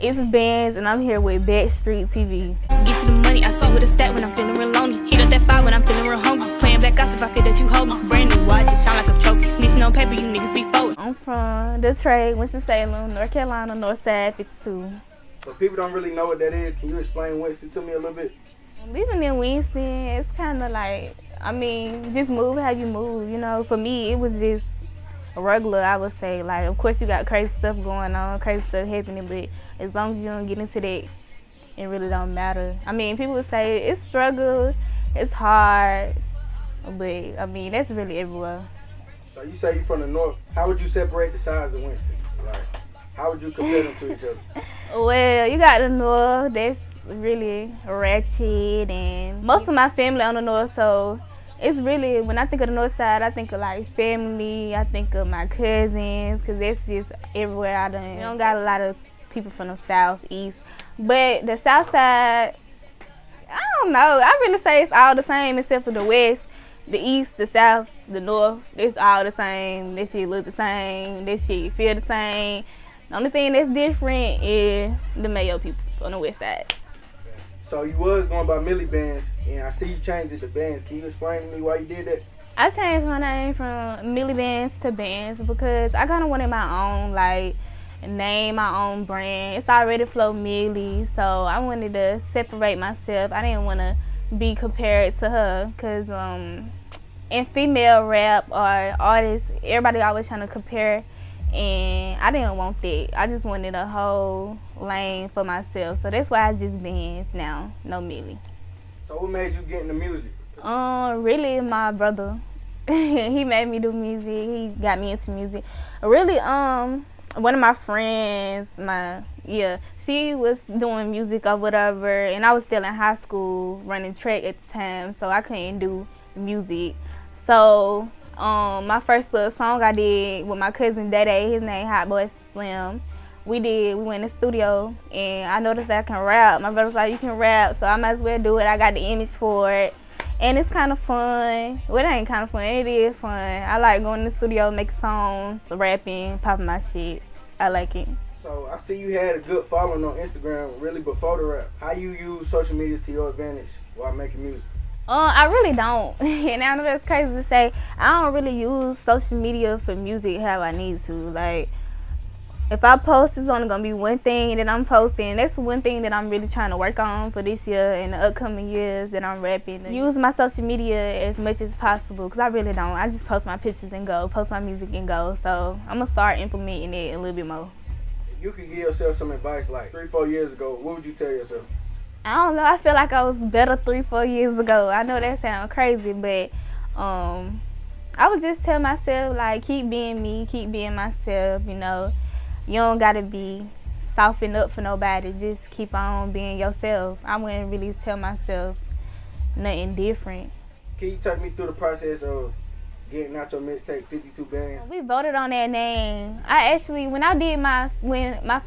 It's Bandxz, and I'm here with Bakstreet TV. Get to the money, I see with a stat when I'm feeling real lonely. Heat up that fire when I'm feeling real hungry. Playing Bakstreet if I feel that you hold me. Brand new watch, it shine like a trophy. Snitching on paper, you niggas be folding. I'm from Detroit, Winston-Salem, North Carolina, North Side 52. So people don't really know what that is. Can you explain Winston to me a little bit? Living in Winston, it's kind of like, I mean, just move how you move. You know, for me, it was just regular, I would say. Like, of course, you got crazy stuff going on, crazy stuff happening, but as long as you don't get into that, it really don't matter. I mean, people would say it's struggle, it's hard, but I mean, that's really everywhere. So you say you're from the north. How would you separate the sides of Winston? Like, how would you compare them to each other? Well, you got the north, that's really ratchet, and most of my family on the north, so it's really, when I think of the north side, I think of like family, I think of my cousins, because that's just everywhere I done. You don't got a lot of people from the south, east, but the south side, I don't know, I really say it's all the same except for the west, the east, the south, the north, it's all the same. This shit look the same, this shit feel the same. The only thing that's different is the Mayo people on the west side. So you was going by Millie Bandxz, and I see you changed it to Bandxz. Can you explain to me why you did that? I changed my name from Millie Bandxz to Bandxz because I kind of wanted my own, like, name, my own brand. It's already Flo Millie, so I wanted to separate myself. I didn't want to be compared to her because in female rap or artists, everybody always trying to compare, and I didn't want that. I just wanted a whole lane for myself, so that's why I just Bandxz now, no Millie. So what made you get into music? Really my brother. He made me do music. He got me into music. Really, one of my friends, she was doing music or whatever, and I was still in high school running track at the time, so I couldn't do music. So my first little song I did with my cousin Dede, his name Hot Boy Slim. We went in the studio, and I noticed I can rap. My brother was like, you can rap, so I might as well do it. I got the image for it, and it's kind of fun. Well, it ain't kind of fun, it is fun. I like going in the studio, making songs, rapping, popping my shit. I like it. So I see you had a good following on Instagram really before the rap. How you use social media to your advantage while making music? I really don't. And I know that's crazy to say. I don't really use social media for music how I need to. Like, if I post, it's only gonna be one thing that I'm posting. That's one thing that I'm really trying to work on for this year and the upcoming years that I'm rapping. Use my social media as much as possible, because I really don't. I just post my pictures and go, post my music and go. So I'm gonna start implementing it a little bit more. If you could give yourself some advice like 3-4 years ago, what would you tell yourself? I don't know. I feel like I was better 3-4 years ago. I know that sounds crazy, but I would just tell myself, like, keep being me, keep being myself, you know. You don't gotta be softened up for nobody. Just keep on being yourself. I wouldn't really tell myself nothing different. Can you take me through the process of getting out your mixtape 52 Bandxz? We voted on that name. I actually, when I did my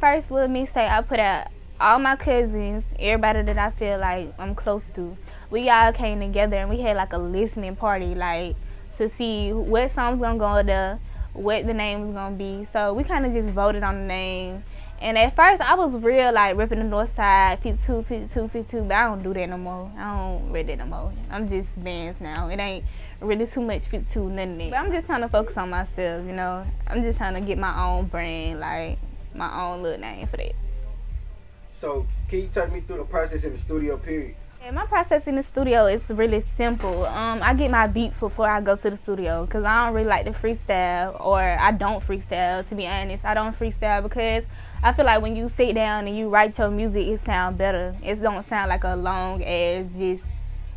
first little mixtape, I put out all my cousins, everybody that I feel like I'm close to. We all came together and we had like a listening party, like, to see what song's gonna go there, what the name was gonna be. So we kind of just voted on the name. And at first I was real like ripping the north side, 52, 52, 52, but I don't do that no more. I don't rip that no more. I'm just Bandxz now. It ain't really too much 52, none of that. But I'm just trying to focus on myself, you know. I'm just trying to get my own brand, like my own little name for that. So can you take me through the process in the studio, period? And my process in the studio is really simple. I get my beats before I go to the studio because I don't really like to freestyle, or I don't freestyle, to be honest. I don't freestyle because I feel like when you sit down and you write your music, it sounds better. It don't sound like a long ass just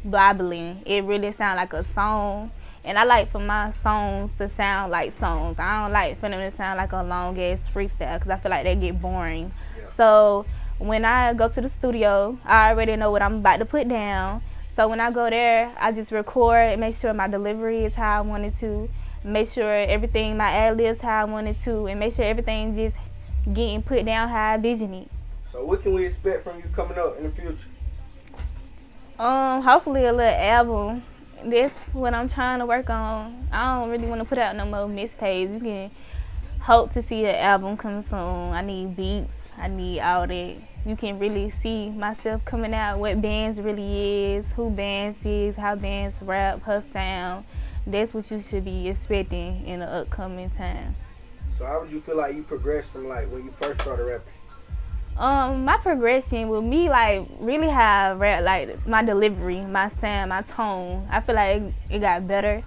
blabbling. It really sounds like a song. And I like for my songs to sound like songs. I don't like for them to sound like a long ass freestyle because I feel like they get boring. Yeah. So when I go to the studio, I already know what I'm about to put down. So when I go there, I just record and make sure my delivery is how I want it to, make sure everything, my ad-libs how I want it to, and make sure everything just getting put down how I envision it. So what can we expect from you coming up in the future? Hopefully a little album. That's what I'm trying to work on. I don't really want to put out no more mixtapes. You can hope to see an album come soon. I need beats. I need all that. You can really see myself coming out, what Bandxz really is, who Bandxz is, how Bandxz rap, her sound. That's what you should be expecting in the upcoming time. So how would you feel like you progressed from like when you first started rapping? My progression with me, like, really how I rap, like, my delivery, my sound, my tone. I feel like it got better.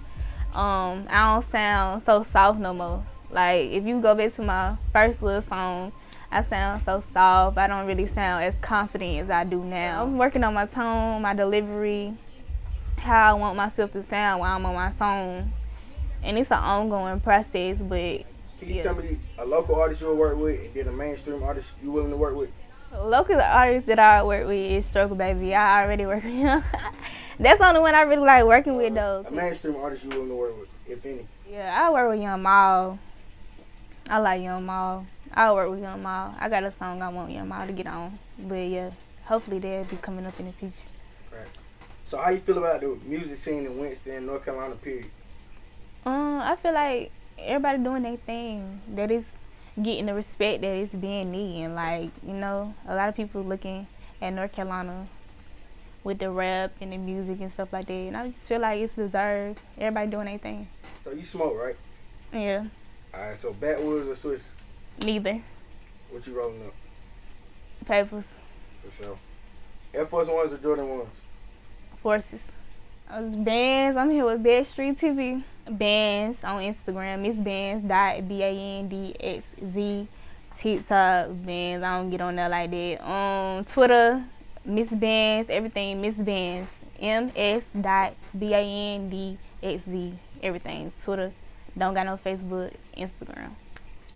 I don't sound so soft no more. Like, if you go back to my first little song, I sound so soft. I don't really sound as confident as I do now. I'm working on my tone, my delivery, how I want myself to sound while I'm on my songs. And it's an ongoing process, but Can you tell me a local artist you'll work with and then a mainstream artist you willing to work with? Local artist that I work with is Struggle Baby. I already work with him. That's the only one I really like working with, though. A mainstream artist you willing to work with, if any? Yeah, I work with Young Maul. I like Young Maul. I work with Young Maul. I got a song I want Young Maul to get on. But yeah, hopefully they'll be coming up in the future. Right. So how you feel about the music scene in Winston, North Carolina, period? I feel like everybody doing their thing. That is getting the respect that it's being needed. Like, you know, a lot of people looking at North Carolina with the rap and the music and stuff like that. And I just feel like it's deserved. Everybody doing their thing. So you smoke, right? Yeah. Alright, so backwoods or Swiss? Neither. What you rolling up? Papers. For sure. Air Force Ones or Jordan Ones? Forces. I was Bandxz. I'm here with Bakstreet TV. Bandxz on Instagram. Miss Bandxz .BANDXZ. TikTok Bandxz. I don't get on there like that. Twitter. Miss Bandxz. Everything Miss Bandxz. MS.BANDXZ. Everything. Twitter. Don't got no Facebook. Instagram.